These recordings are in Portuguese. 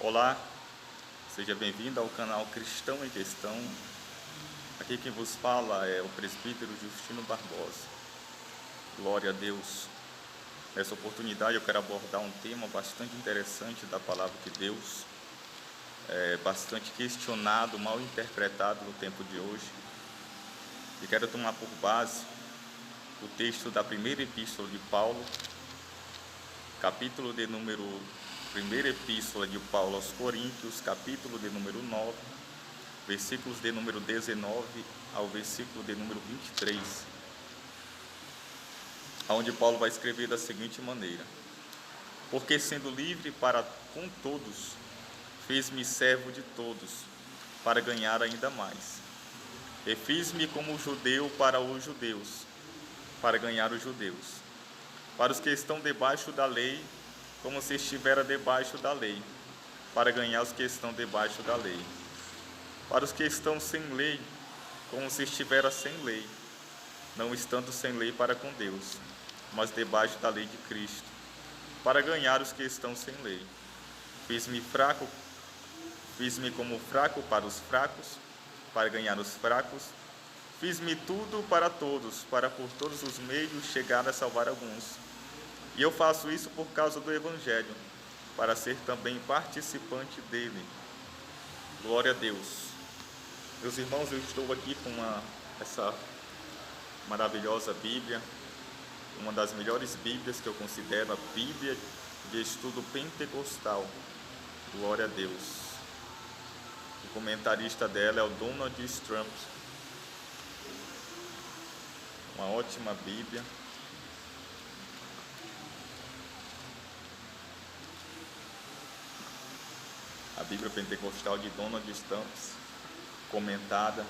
Olá, seja bem-vindo ao canal Cristão em Questão. Aqui quem vos fala é o presbítero Justino Barbosa. Glória a Deus. Nessa oportunidade eu quero abordar um tema bastante interessante da palavra de Deus, bastante questionado, mal interpretado no tempo de hoje. E quero tomar por base o texto da primeira epístola de Paulo, capítulo de número primeira epístola de Paulo aos Coríntios, capítulo de número 9, versículos de número 19 ao versículo de número 23, onde Paulo vai escrever da seguinte maneira: porque sendo livre para com todos, fez-me servo de todos, para ganhar ainda mais. E fiz-me como judeu para os judeus, para ganhar os judeus. Para os que estão debaixo da lei, como se estivera debaixo da lei, para ganhar os que estão debaixo da lei. Para os que estão sem lei, como se estivera sem lei, não estando sem lei para com Deus, mas debaixo da lei de Cristo, para ganhar os que estão sem lei. Fiz-me como fraco para os fracos, para ganhar os fracos. Fiz-me tudo para todos, para por todos os meios chegar a salvar alguns. E eu faço isso por causa do Evangelho, para ser também participante dele. Glória a Deus. Meus irmãos, eu estou aqui com essa maravilhosa Bíblia, uma das melhores Bíblias que eu considero, a Bíblia de estudo pentecostal. Glória a Deus. O comentarista dela é o Donald Trump. Uma ótima Bíblia. A Bíblia Pentecostal de Donald Stamps, comentada,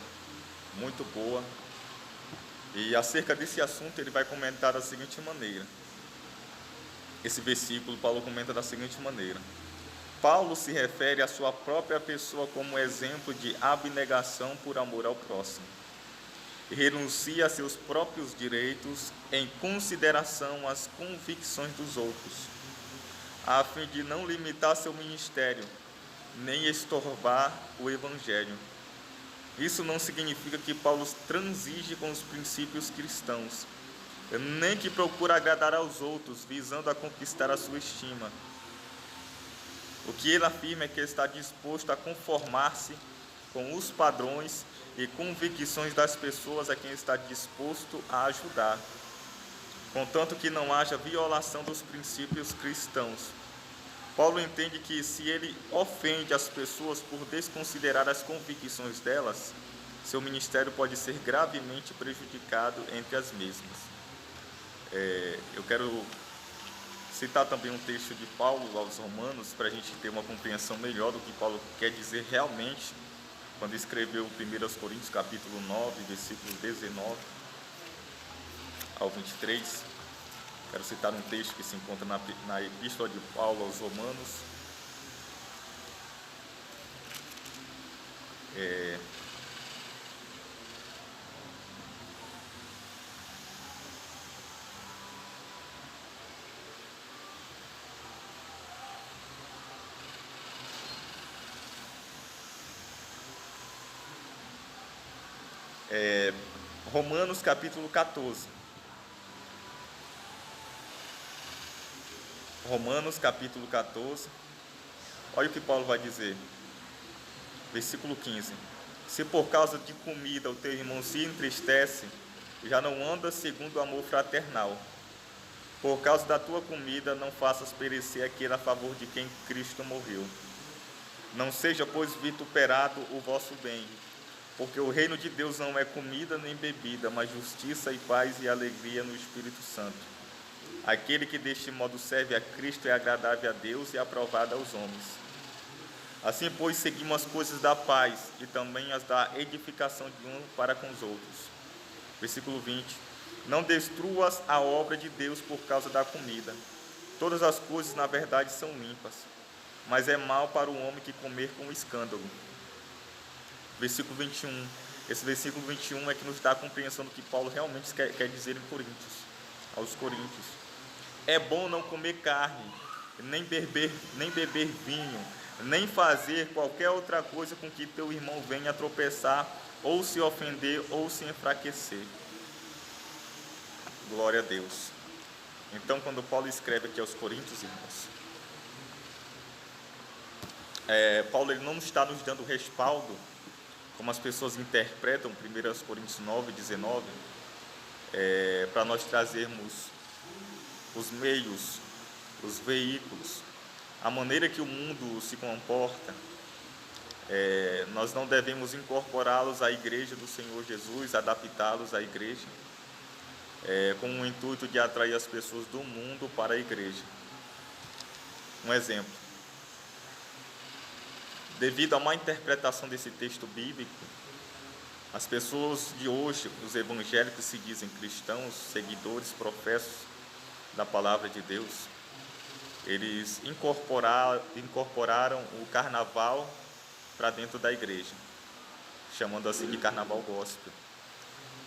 muito boa. E acerca desse assunto ele vai comentar da seguinte maneira. Esse versículo Paulo comenta da seguinte maneira: Paulo se refere à sua própria pessoa como exemplo de abnegação por amor ao próximo. E renuncia a seus próprios direitos em consideração às convicções dos outros, a fim de não limitar seu ministério, nem estorbar o Evangelho. Isso não significa que Paulo transige com os princípios cristãos, nem que procura agradar aos outros, visando a conquistar a sua estima. O que ele afirma é que está disposto a conformar-se com os padrões e convicções das pessoas a quem está disposto a ajudar, contanto que não haja violação dos princípios cristãos. Paulo entende que se ele ofende as pessoas por desconsiderar as convicções delas, seu ministério pode ser gravemente prejudicado entre as mesmas. Eu quero citar também um texto de Paulo aos Romanos, para a gente ter uma compreensão melhor do que Paulo quer dizer realmente, quando escreveu 1 Coríntios capítulo 9, versículos 19 ao 23. Quero citar um texto que se encontra na Epístola de Paulo aos Romanos. Romanos capítulo 14. Romanos capítulo 14. Olha o que Paulo vai dizer. Versículo 15. Se por causa de comida o teu irmão se entristece, já não anda segundo o amor fraternal. Por causa da tua comida não faças perecer aquele a favor de quem Cristo morreu. Não seja, pois, vituperado o vosso bem, porque o reino de Deus não é comida nem bebida, mas justiça e paz e alegria no Espírito Santo. Aquele que deste modo serve a Cristo é agradável a Deus e aprovado aos homens. Assim, pois, seguimos as coisas da paz e também as da edificação de um para com os outros. Versículo 20. Não destruas a obra de Deus por causa da comida. Todas as coisas, na verdade, são limpas, mas é mal para o homem que comer com escândalo. Versículo 21. Esse versículo 21 é que nos dá a compreensão do que Paulo realmente quer dizer aos Coríntios. É bom não comer carne, nem beber vinho, nem fazer qualquer outra coisa com que teu irmão venha a tropeçar, ou se ofender, ou se enfraquecer. Glória a Deus. Então, quando Paulo escreve aqui aos Coríntios, irmãos, Paulo ele não está nos dando respaldo, como as pessoas interpretam 1 Coríntios 9, 19, para nós trazermos os meios, os veículos, a maneira que o mundo se comporta. Nós não devemos incorporá-los à igreja do Senhor Jesus, adaptá-los à igreja, com o intuito de atrair as pessoas do mundo para a igreja. Um exemplo: devido a má interpretação desse texto bíblico, as pessoas de hoje, os evangélicos que se dizem cristãos, seguidores, professos da palavra de Deus, eles incorporaram o carnaval para dentro da igreja, chamando assim de carnaval gospel.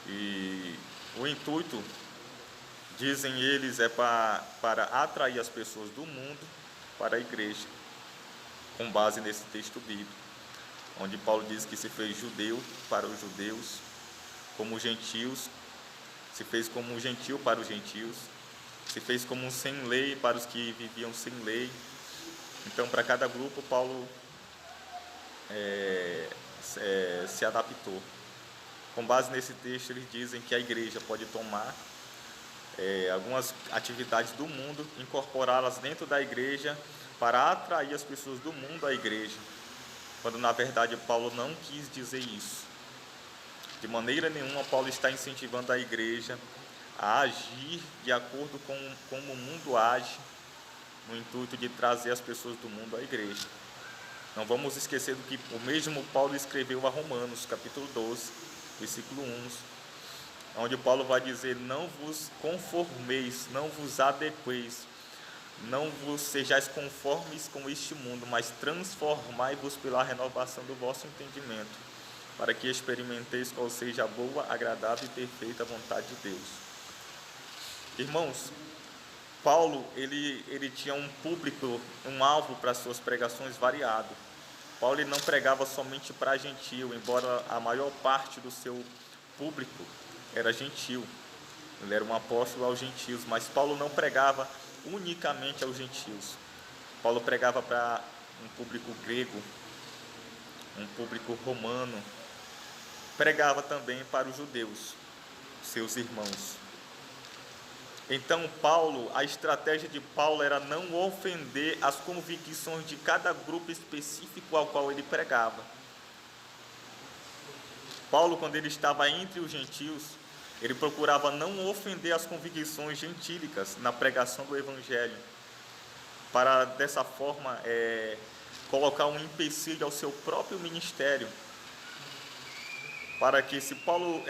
E o intuito, dizem eles, é para atrair as pessoas do mundo para a igreja, com base nesse texto bíblico, onde Paulo diz que se fez judeu para os judeus, como gentios, se fez como um gentil para os gentios, se fez como um sem lei para os que viviam sem lei. Então, para cada grupo, Paulo se adaptou. Com base nesse texto, eles dizem que a igreja pode tomar algumas atividades do mundo, incorporá-las dentro da igreja para atrair as pessoas do mundo à igreja, quando na verdade Paulo não quis dizer isso. De maneira nenhuma Paulo está incentivando a igreja a agir de acordo com como o mundo age, no intuito de trazer as pessoas do mundo à igreja. Não vamos esquecer do que o mesmo Paulo escreveu a Romanos, capítulo 12, versículo 1, onde Paulo vai dizer: não vos conformeis, não vos adequeis, não vos sejais conformes com este mundo, mas transformai-vos pela renovação do vosso entendimento, para que experimenteis qual seja a boa, agradável e perfeita vontade de Deus. Irmãos, Paulo ele tinha um público, um alvo para suas pregações variado. Paulo ele não pregava somente para gentil, embora a maior parte do seu público era gentil. Ele era um apóstolo aos gentios, mas Paulo não pregava unicamente aos gentios. Paulo pregava para um público grego, um público romano. Pregava também para os judeus, seus irmãos. Então a estratégia de Paulo era não ofender as convicções de cada grupo específico ao qual ele pregava. Paulo, quando ele estava entre os gentios, ele procurava não ofender as convicções gentílicas na pregação do evangelho, para dessa forma colocar um empecilho ao seu próprio ministério, para que, se Paulo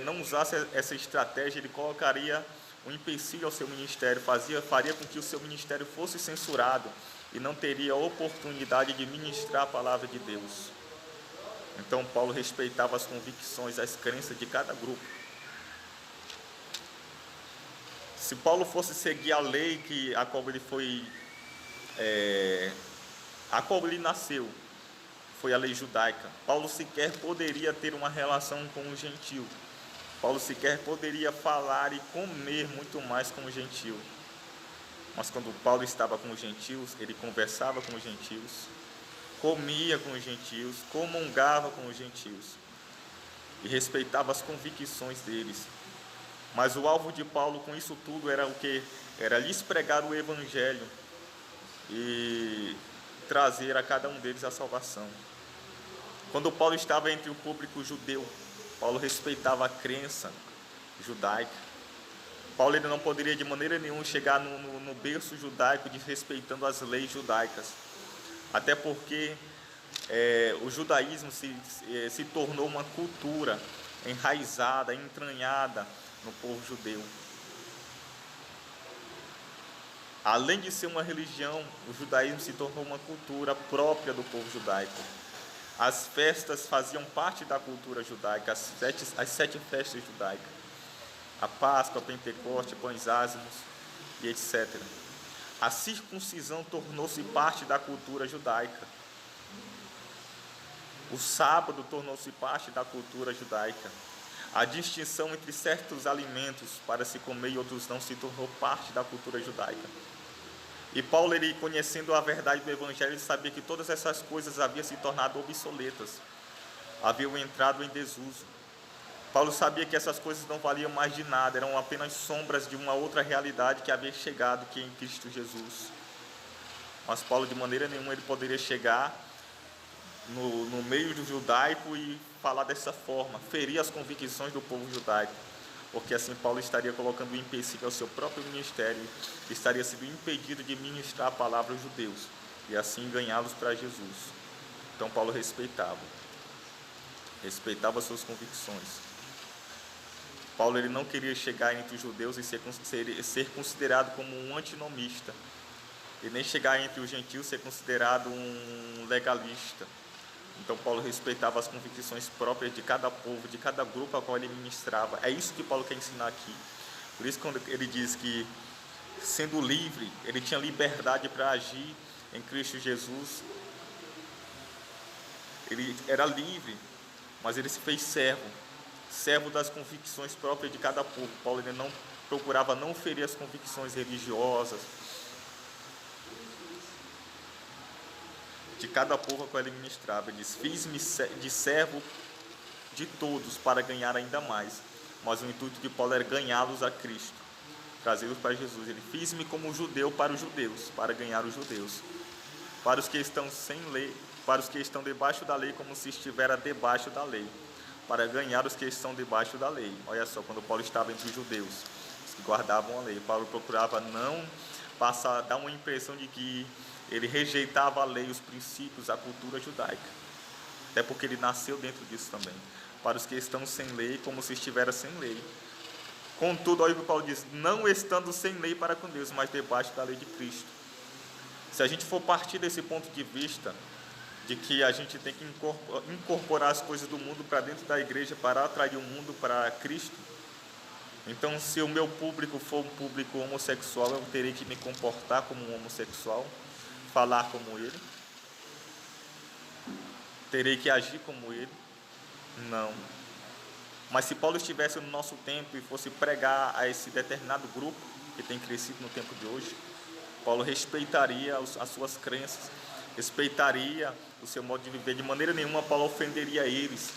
não usasse essa estratégia, ele colocaria um empecilho ao seu ministério, faria com que o seu ministério fosse censurado e não teria a oportunidade de ministrar a palavra de Deus. Então Paulo respeitava as convicções, as crenças de cada grupo. Se Paulo fosse seguir a lei a qual ele nasceu, foi a lei judaica, Paulo sequer poderia ter uma relação com o gentio. Paulo sequer poderia falar e comer muito mais com o gentio. Mas quando Paulo estava com os gentios, ele conversava com os gentios, comia com os gentios, comungava com os gentios e respeitava as convicções deles. Mas o alvo de Paulo com isso tudo era o quê? Era lhes pregar o evangelho e trazer a cada um deles a salvação. Quando Paulo estava entre o público judeu, Paulo respeitava a crença judaica. Paulo ele não poderia de maneira nenhuma chegar no berço judaico desrespeitando as leis judaicas. Até porque o judaísmo se tornou uma cultura enraizada, entranhada no povo judeu. Além de ser uma religião, o judaísmo se tornou uma cultura própria do povo judaico. As festas faziam parte da cultura judaica, as sete festas judaicas. A Páscoa, a Pentecoste, pães ázimos e etc. A circuncisão tornou-se parte da cultura judaica. O sábado tornou-se parte da cultura judaica. A distinção entre certos alimentos para se comer e outros não se tornou parte da cultura judaica. E Paulo, ele conhecendo a verdade do Evangelho, ele sabia que todas essas coisas haviam se tornado obsoletas, haviam entrado em desuso. Paulo sabia que essas coisas não valiam mais de nada, eram apenas sombras de uma outra realidade que havia chegado, que é em Cristo Jesus. Mas Paulo, de maneira nenhuma, ele poderia chegar no meio do judaico e falar dessa forma, ferir as convicções do povo judaico, porque assim Paulo estaria colocando um empecilho ao seu próprio ministério, estaria sendo impedido de ministrar a palavra aos judeus e assim ganhá-los para Jesus. Então Paulo respeitava suas convicções. Paulo, ele não queria chegar entre os judeus e ser considerado como um antinomista, e nem chegar entre os gentios e ser considerado um legalista. Então Paulo respeitava as convicções próprias de cada povo, de cada grupo a qual ele ministrava. É isso que Paulo quer ensinar aqui. Por isso, quando ele diz que, sendo livre, ele tinha liberdade para agir em Cristo Jesus, ele era livre, mas ele se fez servo das convicções próprias de cada povo. Paulo, ele não procurava não ferir as convicções religiosas de cada povo a qual ele ministrava. Ele diz: fiz-me de servo de todos para ganhar ainda mais. Mas o intuito de Paulo era ganhá-los a Cristo, trazê-los para Jesus. Ele: fiz-me como judeu para os judeus, para ganhar os judeus. Para os que estão sem lei, para os que estão debaixo da lei, como se estivera debaixo da lei, para ganhar os que estão debaixo da lei. Olha só, quando Paulo estava entre os judeus, os que guardavam a lei, Paulo procurava não dar uma impressão de que ele rejeitava a lei, os princípios, a cultura judaica, até porque ele nasceu dentro disso também. Para os que estão sem lei, como se estivera sem lei. Contudo, olha o que Paulo diz: não estando sem lei para com Deus, mas debaixo da lei de Cristo. Se a gente for partir desse ponto de vista, de que a gente tem que incorporar as coisas do mundo para dentro da igreja para atrair o mundo para Cristo, então, se o meu público for um público homossexual, eu terei que me comportar como um homossexual, falar como ele, terei que agir como ele? Não. Mas se Paulo estivesse no nosso tempo e fosse pregar a esse determinado grupo que tem crescido no tempo de hoje, Paulo respeitaria as suas crenças, respeitaria o seu modo de viver. De maneira nenhuma Paulo ofenderia eles,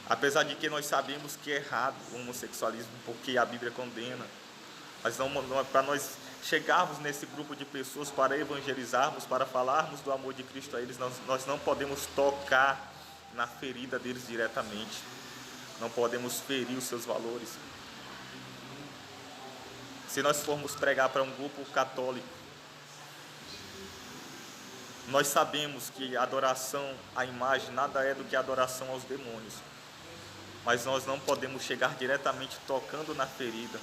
apesar de que nós sabemos que é errado o homossexualismo, porque a Bíblia condena. Mas não para nós chegarmos nesse grupo de pessoas para evangelizarmos, para falarmos do amor de Cristo a eles, nós não podemos tocar na ferida deles diretamente, não podemos ferir os seus valores. Se nós formos pregar para um grupo católico, nós sabemos que a adoração à imagem nada é do que a adoração aos demônios, mas nós não podemos chegar diretamente tocando na ferida,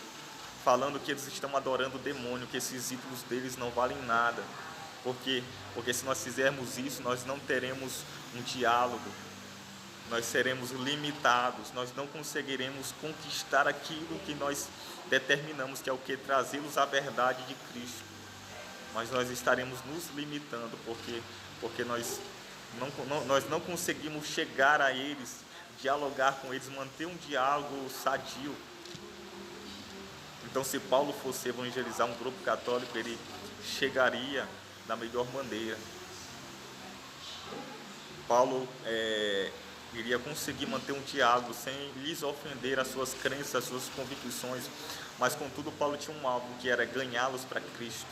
falando que eles estão adorando o demônio, que esses ídolos deles não valem nada, porque se nós fizermos isso, nós não teremos um diálogo, nós seremos limitados, nós não conseguiremos conquistar aquilo que nós determinamos, que é o que? Trazê-los à verdade de Cristo. Mas nós estaremos nos limitando, porque nós não conseguimos chegar a eles, dialogar com eles, manter um diálogo sadio. Então, se Paulo fosse evangelizar um grupo católico, ele chegaria da melhor maneira. Paulo iria conseguir manter um diálogo sem lhes ofender as suas crenças, as suas convicções, mas contudo Paulo tinha um alvo, que era ganhá-los para Cristo.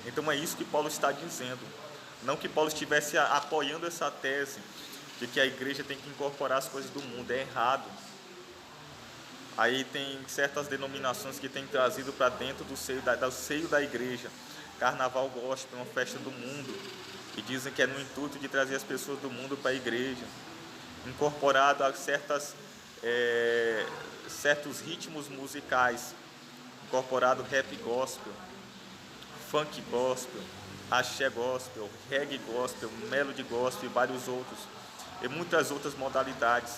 Então é isso que Paulo está dizendo. Não que Paulo estivesse apoiando essa tese de que a igreja tem que incorporar as coisas do mundo, é errado. Aí tem certas denominações que têm trazido para dentro do seio da igreja carnaval gospel, uma festa do mundo, e dizem que é no intuito de trazer as pessoas do mundo para a igreja, incorporado a certos ritmos musicais, incorporado rap gospel, funk gospel, axé gospel, reggae gospel, melody gospel e vários outros, e muitas outras modalidades,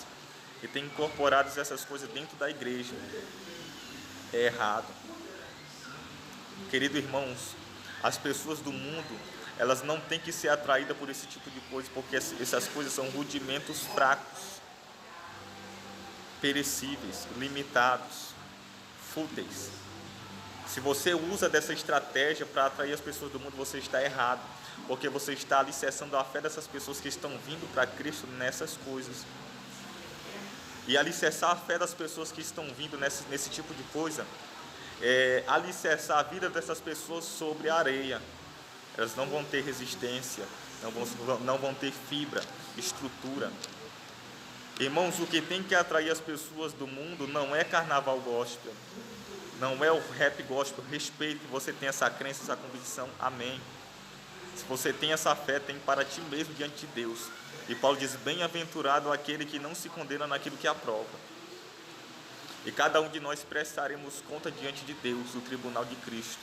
e tem incorporado essas coisas dentro da igreja. É errado. Queridos irmãos, as pessoas do mundo, elas não têm que ser atraídas por esse tipo de coisa, porque essas coisas são rudimentos fracos, perecíveis, limitados, fúteis. Se você usa dessa estratégia para atrair as pessoas do mundo, você está errado, porque você está alicerçando a fé dessas pessoas que estão vindo para Cristo nessas coisas. E alicerçar a fé das pessoas que estão vindo nesse tipo de coisa é alicerçar a vida dessas pessoas sobre a areia. Elas não vão ter resistência, não vão ter fibra, estrutura. Irmãos, o que tem que atrair as pessoas do mundo não é carnaval gospel, não é o rap gospel. Respeito que você tem essa crença, essa convicção, amém. Se você tem essa fé, tem para ti mesmo diante de Deus. E Paulo diz, bem-aventurado aquele que não se condena naquilo que aprova. E cada um de nós prestaremos conta diante de Deus, no tribunal de Cristo,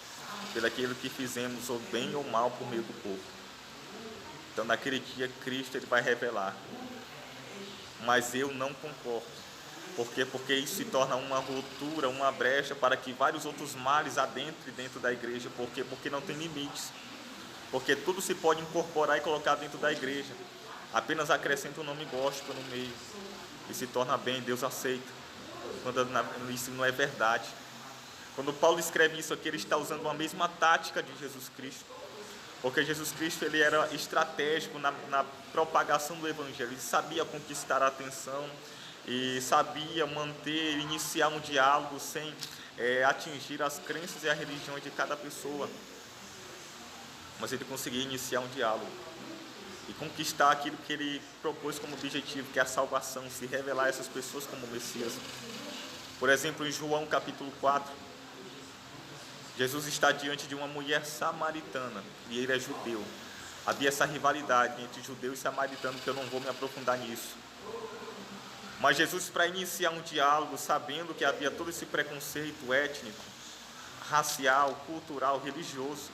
pelo aquilo que fizemos, ou bem ou mal, por meio do povo. Então naquele dia Cristo ele vai revelar. Mas eu não concordo. Por quê? Porque isso se torna uma ruptura, uma brecha para que vários outros males adentrem dentro da igreja. Por quê? Porque não tem limites. Porque tudo se pode incorporar e colocar dentro da igreja. Apenas acrescenta o nome gospel no meio. E se torna bem, Deus aceita. Quando isso não é verdade. Quando Paulo escreve isso aqui, ele está usando a mesma tática de Jesus Cristo. Porque Jesus Cristo ele era estratégico na propagação do Evangelho. Ele sabia conquistar a atenção e sabia iniciar um diálogo sem atingir as crenças e a religião de cada pessoa. Mas ele conseguia iniciar um diálogo e conquistar aquilo que ele propôs como objetivo, que é a salvação, se revelar a essas pessoas como Messias. Por exemplo, em João capítulo 4, Jesus está diante de uma mulher samaritana e ele é judeu. Havia essa rivalidade entre judeu e samaritano, que eu não vou me aprofundar nisso. Mas Jesus, para iniciar um diálogo, sabendo que havia todo esse preconceito étnico, racial, cultural, religioso,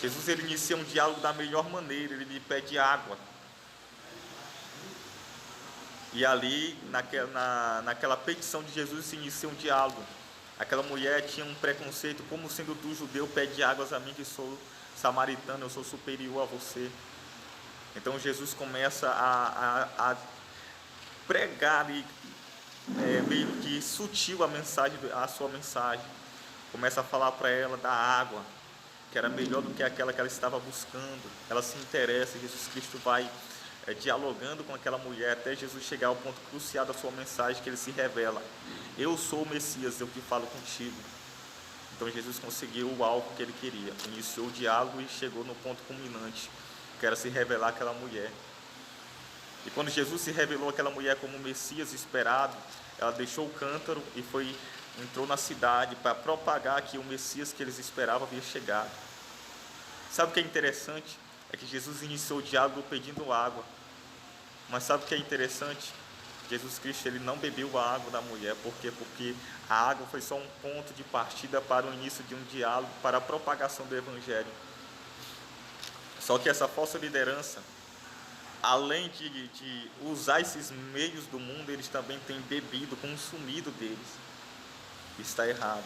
Jesus ele inicia um diálogo da melhor maneira. Ele lhe pede água. E ali, naquela petição de Jesus, se inicia um diálogo. Aquela mulher tinha um preconceito, como sendo tu judeu, pede águas a mim que sou samaritano, eu sou superior a você. Então Jesus começa a pregar meio que sutil a sua mensagem. Começa a falar para ela da água, que era melhor do que aquela que ela estava buscando. Ela se interessa, Jesus Cristo vai dialogando com aquela mulher, até Jesus chegar ao ponto crucial da sua mensagem, que ele se revela. Eu sou o Messias, eu que falo contigo. Então Jesus conseguiu o alvo que ele queria, iniciou o diálogo e chegou no ponto culminante, que era se revelar àquela mulher. E quando Jesus se revelou àquela mulher como o Messias esperado, ela deixou o cântaro e entrou na cidade para propagar que o Messias que eles esperavam havia chegado. Sabe o que é interessante? É que Jesus iniciou o diálogo pedindo água. Mas sabe o que é interessante? Jesus Cristo ele não bebeu a água da mulher. Por quê? Porque a água foi só um ponto de partida para o início de um diálogo, para a propagação do Evangelho. Só que essa falsa liderança, além de usar esses meios do mundo, eles também têm bebido, consumido deles. Isso está errado.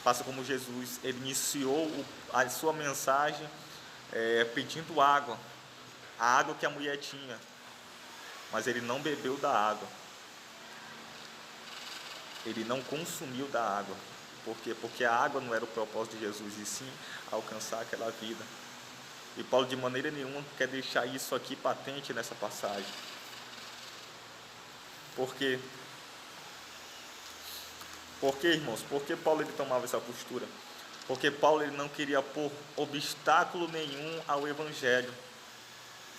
Faça como Jesus, ele iniciou a sua mensagem pedindo água, a água que a mulher tinha, mas ele não bebeu da água, ele não consumiu da água. Por quê? Porque a água não era o propósito de Jesus, e sim alcançar aquela vida. E Paulo de maneira nenhuma quer deixar isso aqui patente nessa passagem. Por quê? Por quê, irmãos? Por que Paulo ele tomava essa postura? Porque Paulo ele não queria pôr obstáculo nenhum ao Evangelho.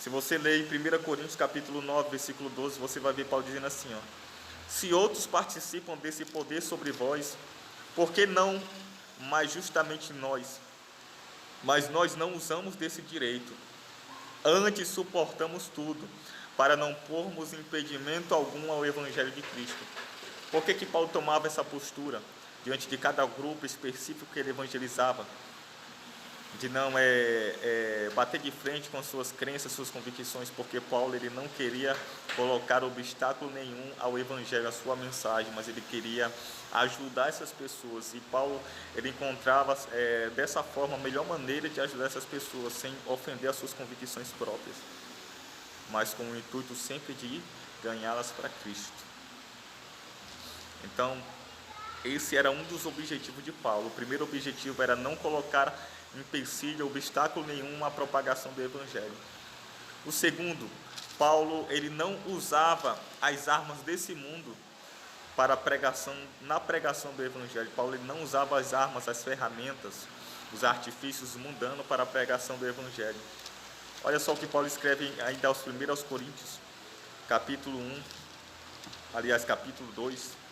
Se você ler em 1 Coríntios capítulo 9, versículo 12, você vai ver Paulo dizendo assim, se outros participam desse poder sobre vós, por que não mais justamente nós? Mas nós não usamos desse direito. Antes suportamos tudo, para não pormos impedimento algum ao Evangelho de Cristo. Por que Paulo tomava essa postura diante de cada grupo específico que ele evangelizava? de não bater de frente com suas crenças, suas convicções, porque Paulo ele não queria colocar obstáculo nenhum ao evangelho, à sua mensagem, mas ele queria ajudar essas pessoas. E Paulo ele encontrava dessa forma a melhor maneira de ajudar essas pessoas, sem ofender as suas convicções próprias, mas com o intuito sempre de ganhá-las para Cristo. Então, esse era um dos objetivos de Paulo. O primeiro objetivo era não colocar empecilho, obstáculo nenhum à propagação do evangelho. O segundo, Paulo ele não usava as armas desse mundo para na pregação do evangelho. Paulo ele não usava as armas, as ferramentas, os artifícios mundanos para a pregação do evangelho. Olha só o que Paulo escreve ainda aos Coríntios, capítulo 1, aliás, capítulo 2,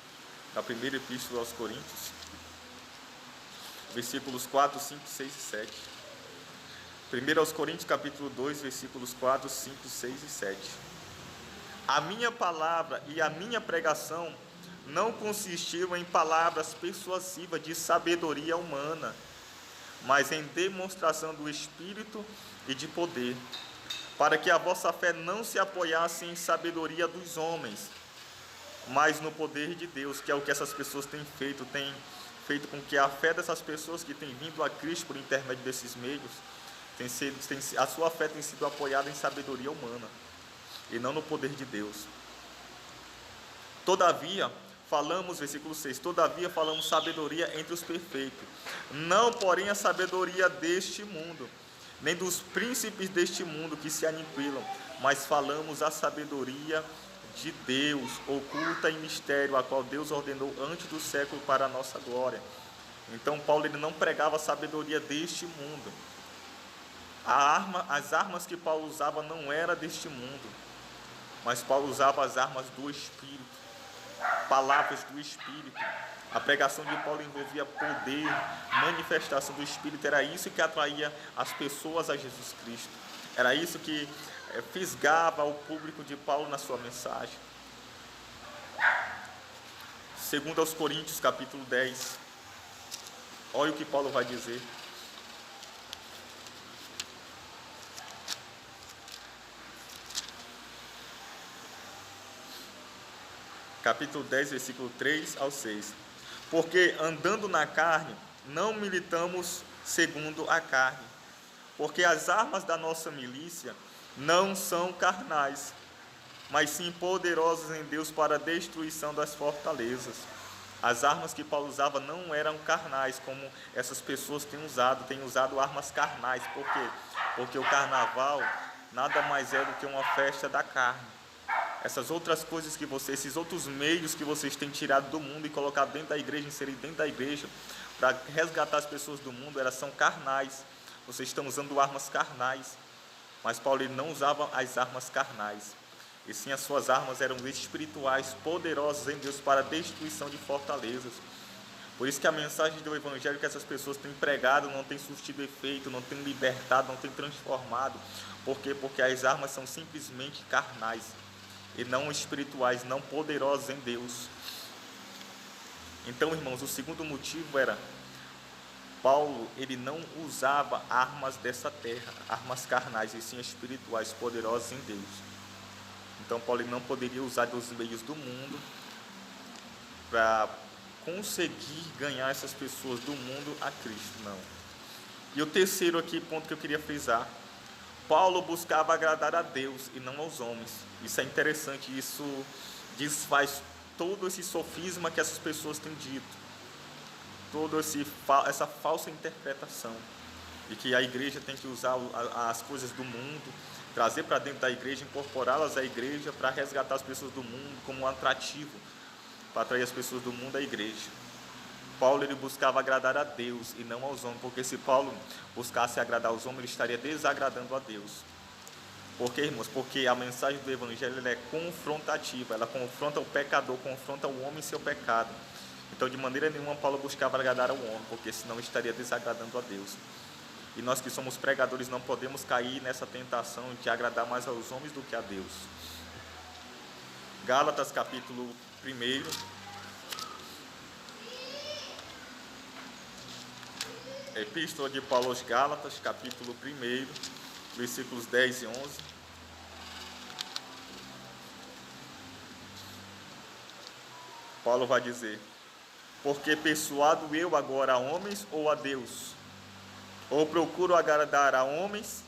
da primeira epístola aos Coríntios, versículos 4, 5, 6 e 7. 1 aos Coríntios, capítulo 2, versículos 4, 5, 6 e 7. A minha palavra e a minha pregação não consistiu em palavras persuasivas de sabedoria humana, mas em demonstração do Espírito e de poder, para que a vossa fé não se apoiasse em sabedoria dos homens, mas no poder de Deus, que é o que essas pessoas têm feito com que a fé dessas pessoas que têm vindo a Cristo por intermédio desses meios, a sua fé tem sido apoiada em sabedoria humana, e não no poder de Deus. Todavia, versículo 6, todavia falamos sabedoria entre os perfeitos, não porém a sabedoria deste mundo, nem dos príncipes deste mundo que se aniquilam, mas falamos a sabedoria de Deus, oculta em mistério, a qual Deus ordenou antes do século para a nossa glória. Então Paulo ele não pregava a sabedoria deste mundo. As armas que Paulo usava não eram deste mundo, mas Paulo usava as armas do Espírito, palavras do Espírito. A pregação de Paulo envolvia poder, manifestação do Espírito. Era isso que atraía as pessoas a Jesus Cristo. Era isso que fisgava o público de Paulo na sua mensagem. 2 aos Coríntios, capítulo 10. Olha o que Paulo vai dizer. Capítulo 10, versículo 3 ao 6. Porque andando na carne, não militamos segundo a carne, porque as armas da nossa milícia não são carnais, mas sim poderosas em Deus para a destruição das fortalezas. As armas que Paulo usava não eram carnais, como essas pessoas têm usado armas carnais. Por quê? Porque o carnaval nada mais é do que uma festa da carne. Essas outras coisas esses outros meios que vocês têm tirado do mundo e colocado dentro da igreja, inserido dentro da igreja, para resgatar as pessoas do mundo, elas são carnais. Vocês estão usando armas carnais. Mas Paulo ele não usava as armas carnais, e sim as suas armas eram espirituais, poderosas em Deus para a destruição de fortalezas. Por isso que a mensagem do evangelho que essas pessoas têm pregado não tem surtido efeito, não tem libertado, não tem transformado. Por quê? Porque as armas são simplesmente carnais e não espirituais, não poderosas em Deus. Então, irmãos, o segundo motivo era Paulo ele não usava armas dessa terra, armas carnais, e sim espirituais, poderosas em Deus. Então Paulo ele não poderia usar dos meios do mundo para conseguir ganhar essas pessoas do mundo a Cristo, não. E o terceiro aqui, ponto que eu queria frisar, Paulo buscava agradar a Deus e não aos homens. Isso é interessante, isso desfaz todo esse sofisma que essas pessoas têm dito, toda essa falsa interpretação, e que a igreja tem que usar as coisas do mundo, trazer para dentro da igreja, incorporá-las à igreja para resgatar as pessoas do mundo como um atrativo, para atrair as pessoas do mundo à igreja. Paulo ele buscava agradar a Deus e não aos homens, porque se Paulo buscasse agradar aos homens, ele estaria desagradando a Deus. Por quê, irmãos? Porque a mensagem do evangelho ela é confrontativa, ela confronta o pecador, confronta o homem e seu pecado. Então, de maneira nenhuma, Paulo buscava agradar ao homem, porque senão estaria desagradando a Deus. E nós que somos pregadores não podemos cair nessa tentação de agradar mais aos homens do que a Deus. Gálatas, capítulo 1. Epístola de Paulo aos Gálatas, capítulo 1, versículos 10 e 11. Paulo vai dizer: porque persuado eu agora a homens ou a Deus? Ou procuro agradar a homens?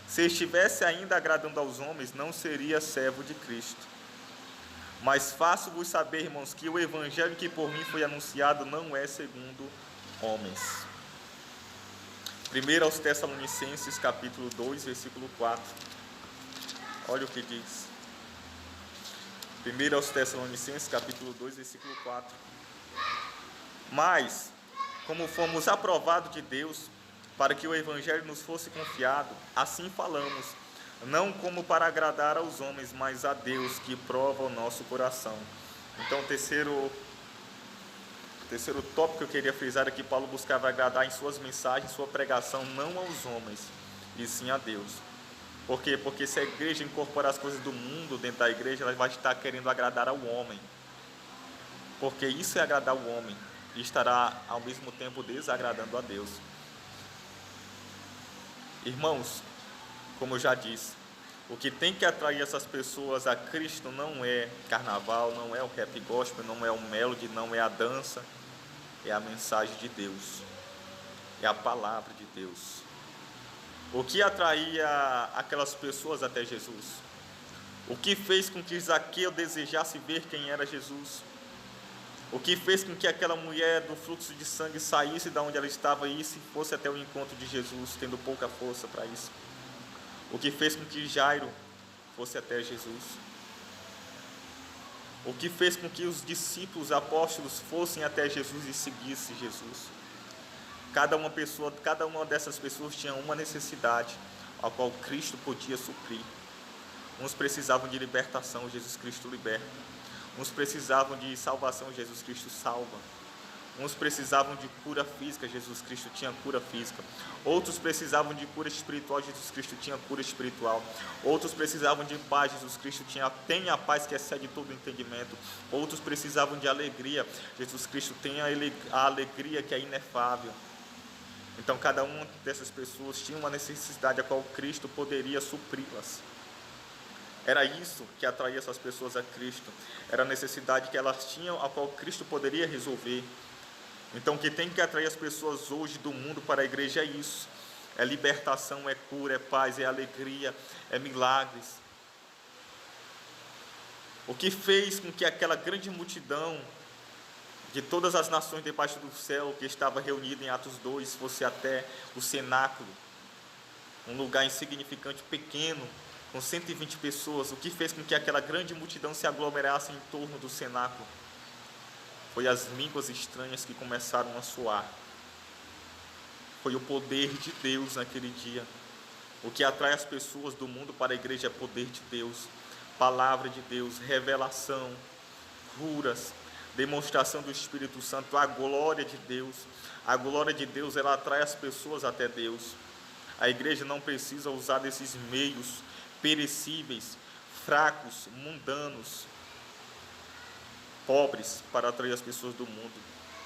Se estivesse ainda agradando aos homens, não seria servo de Cristo. Mas faço-vos saber, irmãos, que o evangelho que por mim foi anunciado não é segundo homens. 1 aos Tessalonicenses, capítulo 2, versículo 4. Olha o que diz. 1 aos Tessalonicenses, capítulo 2, versículo 4. Mas, como fomos aprovados de Deus, para que o evangelho nos fosse confiado, assim falamos, não como para agradar aos homens, mas a Deus que prova o nosso coração. Então, o terceiro tópico que eu queria frisar aqui: Paulo buscava agradar em suas mensagens, sua pregação, não aos homens, e sim a Deus. Por quê? Porque se a igreja incorporar as coisas do mundo dentro da igreja, ela vai estar querendo agradar ao homem. Porque isso é agradar o homem, e estará ao mesmo tempo desagradando a Deus. Irmãos, como eu já disse, o que tem que atrair essas pessoas a Cristo não é carnaval, não é o rap gospel, não é o melody, não é a dança, é a mensagem de Deus, é a palavra de Deus. O que atraía aquelas pessoas até Jesus? O que fez com que Zaqueu desejasse ver quem era Jesus? O que fez com que aquela mulher do fluxo de sangue saísse de onde ela estava e fosse até o encontro de Jesus, tendo pouca força para isso? O que fez com que Jairo fosse até Jesus? O que fez com que os discípulos, apóstolos, fossem até Jesus e seguissem Jesus? Cada uma dessas pessoas tinha uma necessidade, a qual Cristo podia suprir. Uns precisavam de libertação, Jesus Cristo liberta. Uns precisavam de salvação, Jesus Cristo salva. Uns precisavam de cura física, Jesus Cristo tinha cura física. Outros precisavam de cura espiritual, Jesus Cristo tinha cura espiritual. Outros precisavam de paz, Jesus Cristo tem a paz que excede todo entendimento. Outros precisavam de alegria, Jesus Cristo tem a alegria que é inefável. Então cada uma dessas pessoas tinha uma necessidade a qual Cristo poderia supri-las. Era isso que atraía essas pessoas a Cristo. Era a necessidade que elas tinham, a qual Cristo poderia resolver. Então o que tem que atrair as pessoas hoje do mundo para a igreja é isso. É libertação, é cura, é paz, é alegria, é milagres. O que fez com que aquela grande multidão de todas as nações debaixo do céu que estava reunida em Atos 2 fosse até o cenáculo, um lugar insignificante, pequeno, com 120 pessoas, o que fez com que aquela grande multidão se aglomerasse em torno do cenáculo? Foi as línguas estranhas que começaram a soar. Foi o poder de Deus naquele dia. O que atrai as pessoas do mundo para a igreja é poder de Deus, palavra de Deus, revelação, curas, demonstração do Espírito Santo, a glória de Deus. A glória de Deus, ela atrai as pessoas até Deus. A igreja não precisa usar desses meios perecíveis, fracos, mundanos, pobres, para atrair as pessoas do mundo.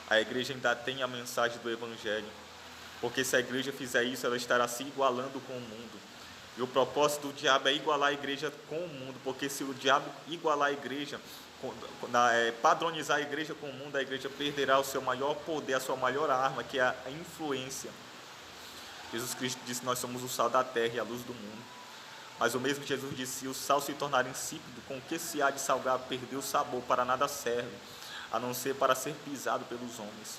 A igreja ainda tem a mensagem do Evangelho, porque se a igreja fizer isso, ela estará se igualando com o mundo. E o propósito do diabo é igualar a igreja com o mundo, porque se o diabo igualar a igreja, padronizar a igreja com o mundo, a igreja perderá o seu maior poder, a sua maior arma, que é a influência. Jesus Cristo disse que nós somos o sal da terra e a luz do mundo. Mas o mesmo Jesus disse: se o sal se tornar insípido, com que se há de salgar? Perdeu o sabor, para nada serve, a não ser para ser pisado pelos homens.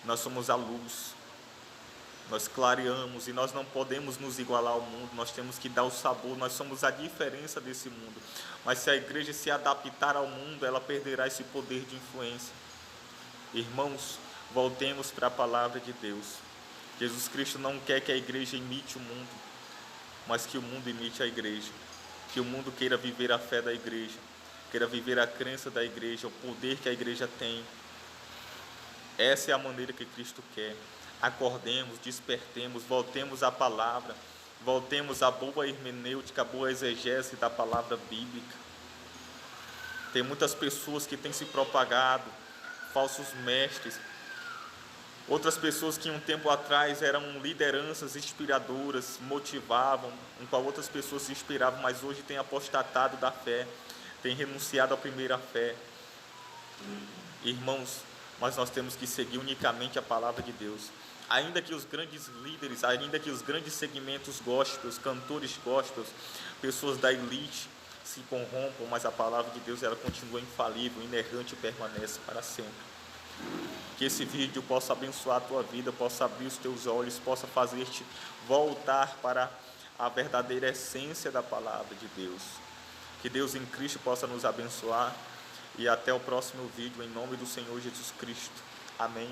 Nós somos a luz, nós clareamos, e nós não podemos nos igualar ao mundo, nós temos que dar o sabor, nós somos a diferença desse mundo. Mas se a igreja se adaptar ao mundo, ela perderá esse poder de influência. Irmãos, voltemos para a palavra de Deus. Jesus Cristo não quer que a igreja imite o mundo, mas que o mundo imite a igreja, que o mundo queira viver a fé da igreja, queira viver a crença da igreja, o poder que a igreja tem. Essa é a maneira que Cristo quer. Acordemos, despertemos, voltemos à palavra, voltemos à boa hermenêutica, à boa exegese da palavra bíblica. Tem muitas pessoas que têm se propagado, falsos mestres, Outras pessoas que um tempo atrás eram lideranças inspiradoras, motivavam, em qual outras pessoas se inspiravam, mas hoje têm apostatado da fé, têm renunciado à primeira fé. Irmãos, mas nós temos que seguir unicamente a palavra de Deus. Ainda que os grandes líderes, ainda que os grandes segmentos gospels, cantores gospels, pessoas da elite se corrompam, mas a palavra de Deus ela continua infalível, inerrante e permanece para sempre. Que esse vídeo possa abençoar a tua vida, possa abrir os teus olhos, possa fazer-te voltar para a verdadeira essência da palavra de Deus. Que Deus em Cristo possa nos abençoar e até o próximo vídeo, em nome do Senhor Jesus Cristo. Amém.